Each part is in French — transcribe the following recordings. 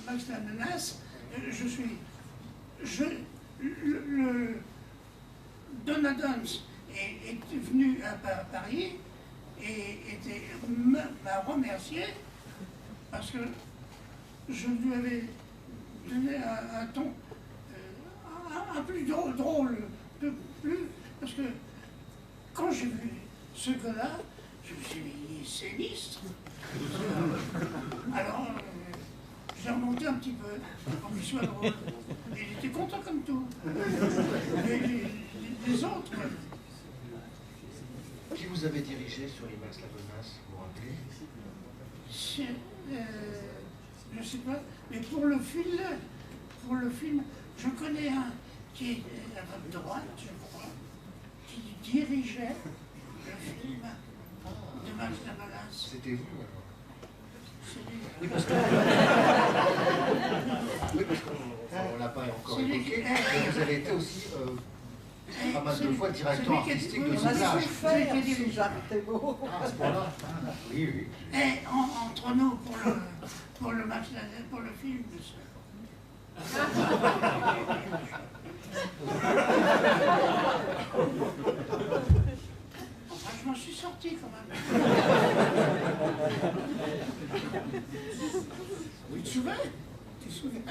Max l'ananas, Don Adams est venu à Paris et m'a remercié parce que je lui avais donné un ton un plus drôle, parce que quand j'ai vu ce gars-là, je me suis dit, il est sinistre. Alors, j'ai remonté un petit peu pour qu'il soit drôle. Et il était content comme tout. Les autres. Qui vous avez dirigé sur les Max Lavonas, vous vous rappelez? Je sais pas, mais pour le film, je connais un qui est à votre droite, je crois, qui dirigeait le film de Max Lavonas. C'était vous alors? C'est lui. Oui, parce qu'on ne l'a pas encore évoqué, mais vous avez été aussi pas mal de fois directeur artistique de doublage. C'est lui qui dirige. Ah, à ce point-là. Oui, oui. Et entre nous, pour le Max Lavonas, pour le film, enfin, je m'en suis sorti quand même. Oui, tu te souviens? Tu te souviens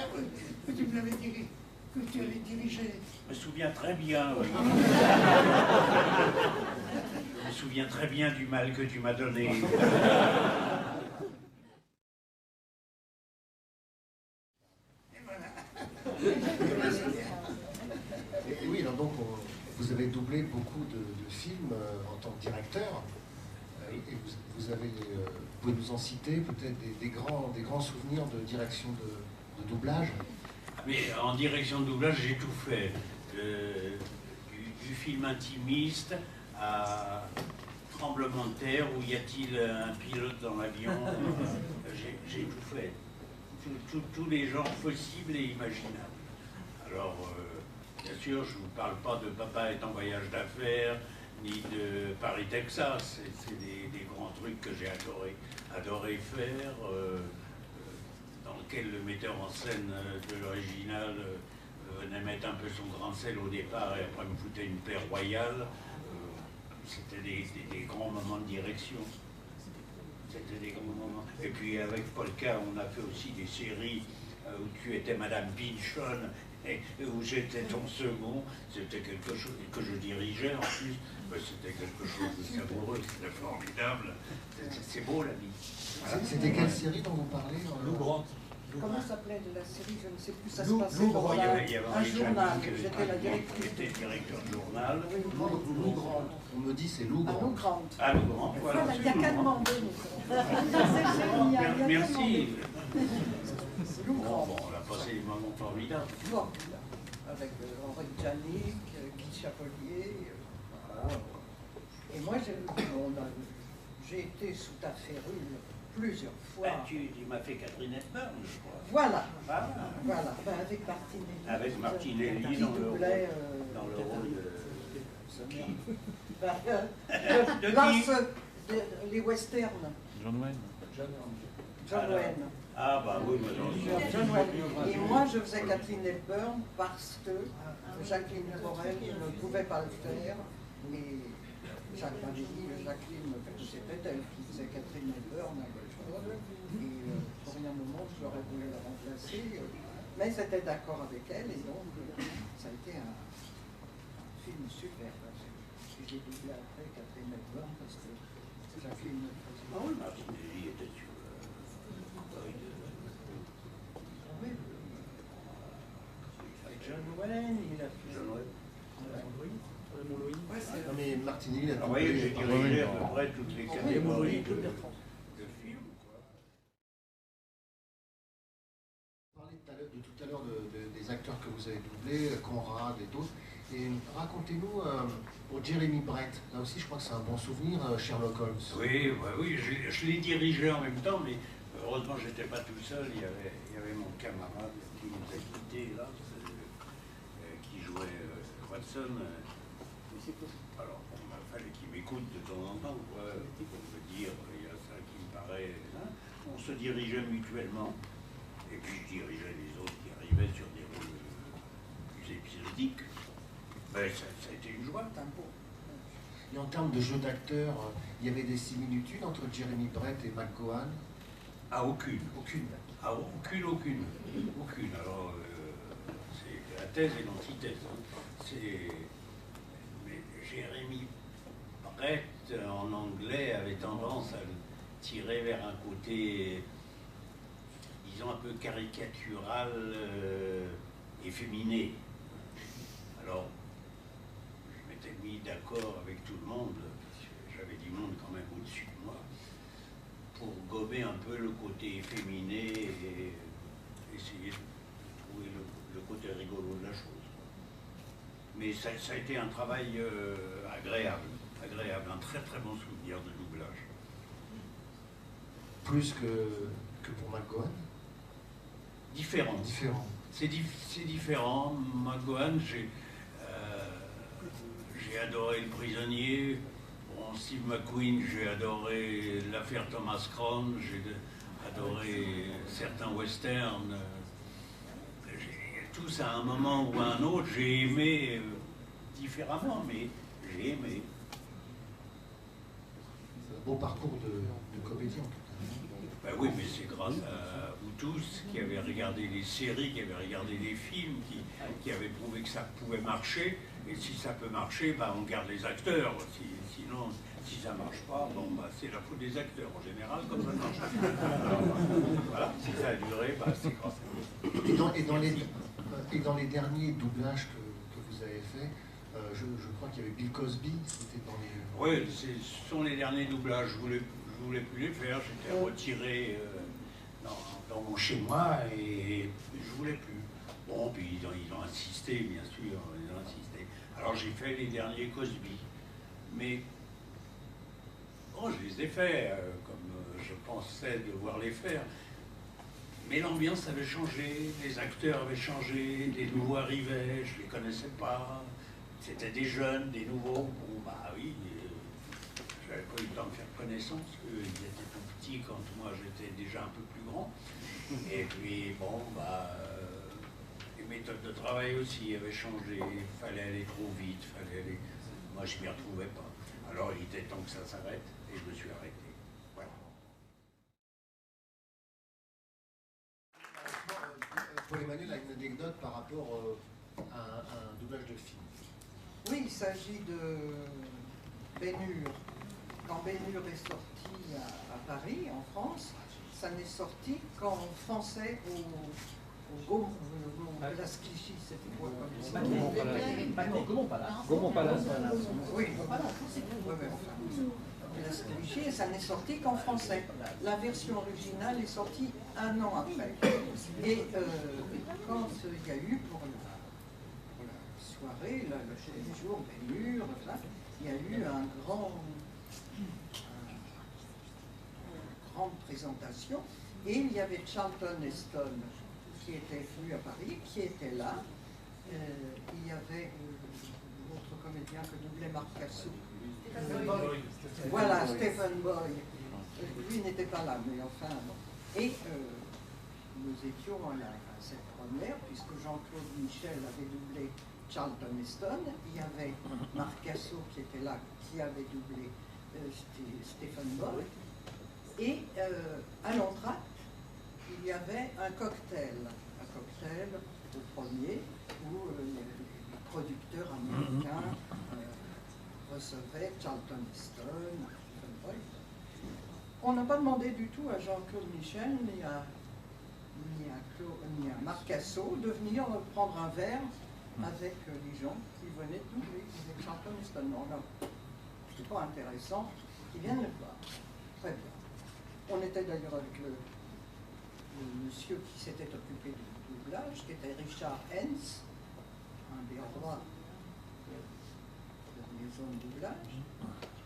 que tu me l'avais dit, que tu avais dirigé? Je me souviens très bien, oui. Je me souviens très bien du mal que tu m'as donné. Et oui, alors donc vous avez doublé beaucoup de films en tant que directeur. Et vous pouvez nous en citer peut-être des grands souvenirs de direction de doublage? Mais en direction de doublage, j'ai tout fait. Du film intimiste à Tremblement de terre, où y a-t-il un pilote dans l'avion? J'ai tout fait. Tous les genres possibles et imaginables. Alors, bien sûr, je ne vous parle pas de Papa est en voyage d'affaires, ni de Paris, Texas. C'est des grands trucs que j'ai adoré faire, dans lequel le metteur en scène de l'original venait mettre un peu son grain de sel au départ et après me foutait une paix royale. C'était des grands moments de direction. C'était des grands moments. Et puis avec Polka, on a fait aussi des séries où tu étais Madame Pinchon et où j'étais ton second. C'était quelque chose que je dirigeais en plus. C'était quelque chose de savoureux, c'était formidable. C'est beau la vie. Voilà. C'était quelle série dont vous parlez? Lou Grant. Comment s'appelait de la série? Je ne sais plus, ça se Lou passait dans Il y avait un journal. qui J'étais la directrice. était directeur de journal. Oui, Lou Grant. On me dit c'est Lou Ah, Lou Grant. Grant. Ah, Lou Grant, voilà. Voilà, il n'y a qu'à demander. Merci. Lou Bon, Grant. on a passé des moments formidables. Bon, avec Henri Djanik, Guy Chapelier. Et moi, j'ai été sous ta férule plusieurs fois. Ben, tu m'as fait Catherine Hepburn, je crois. Voilà, Ah, voilà, ben, avec Martinelli. avec Martinelli qui dans le doublait, rôle de qui? Ben, De là, qui? les westerns. John Wayne. John Wayne. Ah bah oui, mais non. John Wayne. Et moi, je faisais Catherine Hepburn parce que Jacqueline Morel ne pouvait pas le faire. Mais Jacques m'avait dit, Jacqueline, c'était elle qui faisait Catherine Hepburn à l'école. Et pour un moment, j'aurais voulu la remplacer. Mais c'était d'accord avec elle. Et donc, ça a été un film super. J'ai doublé après Catherine Hepburn parce que Jacqueline ne faisait Ah oui, Martinelli était sur oui. John Wayne, il a fait. John Wayne. Non mais Martinelli a Ah oui, j'ai doublé. dirigé à peu près toutes les catégories de films. Quoi. Vous parlez tout à l'heure des acteurs que vous avez doublés, Conrad et d'autres. Et racontez-nous pour Jeremy Brett, là aussi je crois que c'est un bon souvenir, Sherlock Holmes. Oui, bah oui, je l'ai dirigé en même temps, mais heureusement je n'étais pas tout seul, il y avait mon camarade qui nous a quittés là, qui jouait Watson. Alors bon, il fallait qu'il m'écoute de temps en temps, quoi, pour me dire il y a ça qui me paraît. Hein. On se dirigeait mutuellement. Et puis je dirigeais les autres qui arrivaient sur des rôles plus épisodiques. Ben, ça a été une joie. Et en termes de jeu d'acteur, il y avait des similitudes entre Jeremy Brett et McGowan? Ah, aucune. Aucune. Ah, aucune. Aucune. Alors, c'est la thèse et l'antithèse. Hein. Mais Jeremy Brett, en anglais, avait tendance à le tirer vers un côté, disons, un peu caricatural, efféminé. Alors, je m'étais mis d'accord avec tout le monde, j'avais du monde quand même au-dessus de moi, pour gommer un peu le côté efféminé et essayer de trouver le côté rigolo de la chose. Mais ça a été un travail agréable, un très très bon souvenir de doublage. Plus que pour McGowan? Différent. C'est différent. McGowan, j'ai adoré Le Prisonnier. Bon, Steve McQueen, j'ai adoré L'Affaire Thomas Crown, j'ai adoré certains westerns. Tous à un moment ou à un autre, j'ai aimé différemment, mais j'ai aimé. C'est un beau parcours de comédien en tout cas. Ben oui, mais c'est grâce à vous tous qui avez regardé les séries, qui avez regardé les films, qui avaient prouvé que ça pouvait marcher. Et si ça peut marcher, ben on garde les acteurs. Sinon, si ça ne marche pas, bon, ben c'est la faute des acteurs en général, comme ça marche. Alors, voilà, si ça a duré, ben c'est grâce à vous. Et dans les derniers doublages que vous avez faits, je crois qu'il y avait Bill Cosby, c'était dans les... Oui, ce sont les derniers doublages. Je voulais plus les faire. J'étais retiré dans mon chez-moi et je voulais plus. Bon, puis ils ont insisté, bien sûr, ils ont insisté. Alors j'ai fait les derniers Cosby. Mais bon, je les ai faits comme je pensais devoir les faire. Mais l'ambiance avait changé, les acteurs avaient changé, des nouveaux arrivaient, je ne les connaissais pas. C'était des jeunes, des nouveaux. Bon, bah oui, j'avais pas eu le temps de faire connaissance, eux, ils étaient tout petits quand moi j'étais déjà un peu plus grand. Et puis, bon, bah, les méthodes de travail aussi avaient changé, il fallait aller trop vite, moi je m'y retrouvais pas. Alors il était temps que ça s'arrête, et je me suis arrêté. Voilà. Paul Emmanuel a une anecdote par rapport à un doublage de film. Oui, il s'agit de Ben-Hur. Quand Ben-Hur est sorti à Paris, en France, ça n'est sorti qu'en français au Palace Clichy, c'était quoi Gaumont Palace. Oui, Palace Clichy, et ça n'est sorti qu'en français. La version originale est sortie un an après. Et quand il y a eu pour la soirée, le jour Ben-Hur, il y a eu une grande présentation, et il y avait Charlton Heston qui était venu à Paris, qui était là. Il y avait l'autre comédien que doublait Marc Cassou. Voilà, Stephen Boy. Lui n'était pas là, mais enfin. Et nous étions à cette première, puisque Jean-Claude Michel avait doublé Charlton Heston. Il y avait Marc Cassou qui était là, qui avait doublé Stephen Boy. Et à l'entracte, il y avait un cocktail au premier, où les producteurs américains recevaient Charlton Heston, Stephen Boy. On n'a pas demandé du tout à Jean-Claude Michel ni à Marc Cassou de venir prendre un verre avec les gens qui venaient de doubler, avec Charlton Heston. Non, c'est pas intéressant, qu'ils viennent le voir. Très bien. On était d'ailleurs avec le monsieur qui s'était occupé du doublage, qui était Richard Hens, un des rois de la maison de doublage.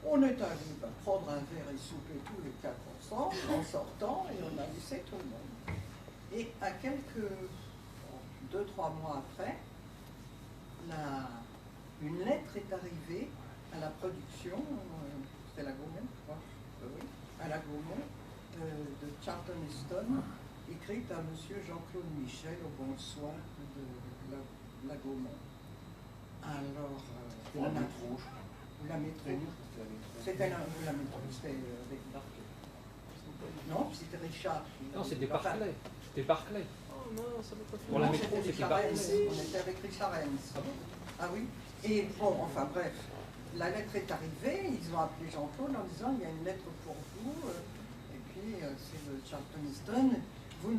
On est allé prendre un verre et souper tous les quatre ensemble, en sortant, et on a laissé tout le monde. Et à quelques 2-3 mois après, une lettre est arrivée à la production, c'était la Gaumont, je crois, oui, à la Gaumont, de Charlton Heston, écrite à monsieur Jean-Claude Michel au Bon Soin de la Gaumont. Alors, La métro, je crois. la métro. C'était la métro, c'était avec Barclay. Non, c'était Richard. Non, c'était Barclay. C'était Barclay. Oh non, ça va pas faire. Pour la métro, c'était Richard Barclay. Hens. On était avec Richard Hens. Ah bon? Ah oui. Et bon, enfin bref, la lettre est arrivée, ils ont appelé Jean-Claude en disant il y a une lettre pour vous, et puis c'est de Charlton Heston, vous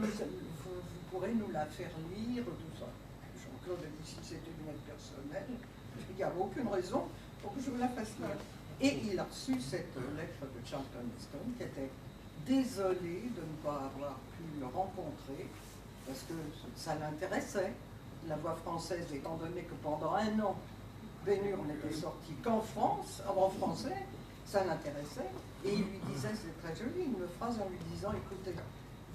pourrez nous la faire lire, tout ça. Jean-Claude a dit si c'était une lettre personnelle, il n'y a aucune raison pour que je vous la fasse lire. Et il a reçu cette lettre de Charlton Heston qui était désolé de ne pas avoir pu le rencontrer, parce que ça l'intéressait, la voix française, étant donné que pendant un an, Ben-Hur n'était sorti qu'en France, en français, ça l'intéressait, et il lui disait, c'est très joli, une phrase en lui disant, écoutez,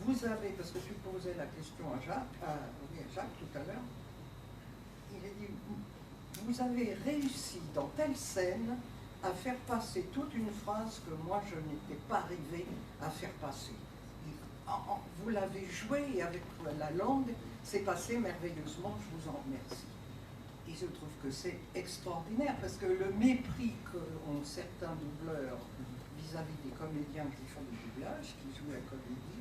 vous avez, parce que tu posais la question à Jacques tout à l'heure, il a dit, vous avez réussi dans telle scène à faire passer toute une phrase que moi je n'étais pas arrivé à faire passer. Vous l'avez joué et avec la langue, c'est passé merveilleusement, je vous en remercie. Et je trouve que c'est extraordinaire parce que le mépris qu'ont certains doubleurs vis-à-vis des comédiens qui font du doublage, qui jouent la comédie,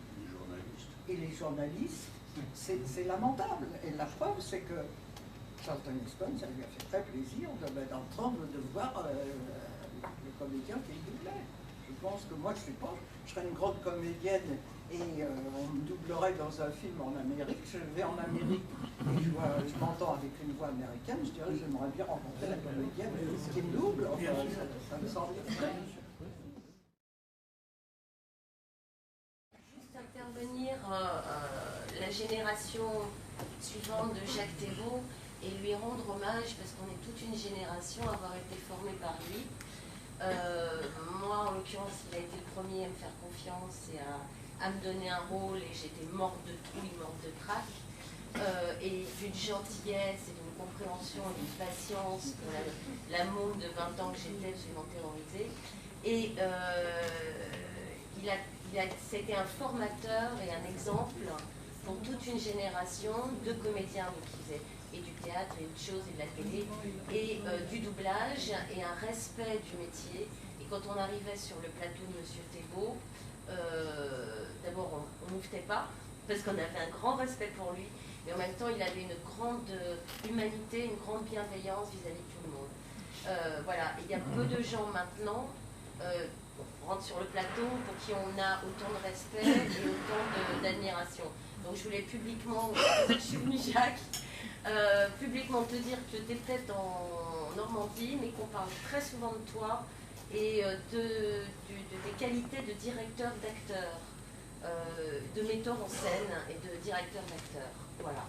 et les journalistes, c'est lamentable. Et la preuve, c'est que Charlton Heston, ça lui a fait très plaisir d'entendre, de voir le comédien qui doublait. Je pense que moi, je serais une grande comédienne et on me doublerait dans un film en Amérique. Je vais en Amérique et je m'entends avec une voix américaine, je dirais j'aimerais bien rencontrer la comédienne qui me double. Enfin, ça me semble très. Juste intervenir la génération suivante de Jacques Thébault et lui rendre hommage parce qu'on est toute une génération à avoir été formée par lui. Moi, en l'occurrence, il a été le premier à me faire confiance et à me donner un rôle et j'étais morte de trouille, morte de trac. Et d'une gentillesse et d'une compréhension et d'une patience pour la môme de 20 ans que j'étais absolument terrorisée. Et c'était un formateur et un exemple pour toute une génération de comédiens qui faisaient et du théâtre et autre chose et de la télé et du doublage et un respect du métier. Et quand on arrivait sur le plateau de Monsieur Thébault, d'abord on n'ouvrait pas parce qu'on avait un grand respect pour lui, mais en même temps il avait une grande humanité, une grande bienveillance vis-à-vis de tout le monde. Voilà, il y a peu de gens maintenant rentrent sur le plateau pour qui on a autant de respect et autant d'admiration. Donc je voulais publiquement, je suis venue Jacques, publiquement te dire que tu es peut-être en Normandie, mais qu'on parle très souvent de toi et des qualités de directeur d'acteur, de metteur en scène et de directeur d'acteur. Voilà.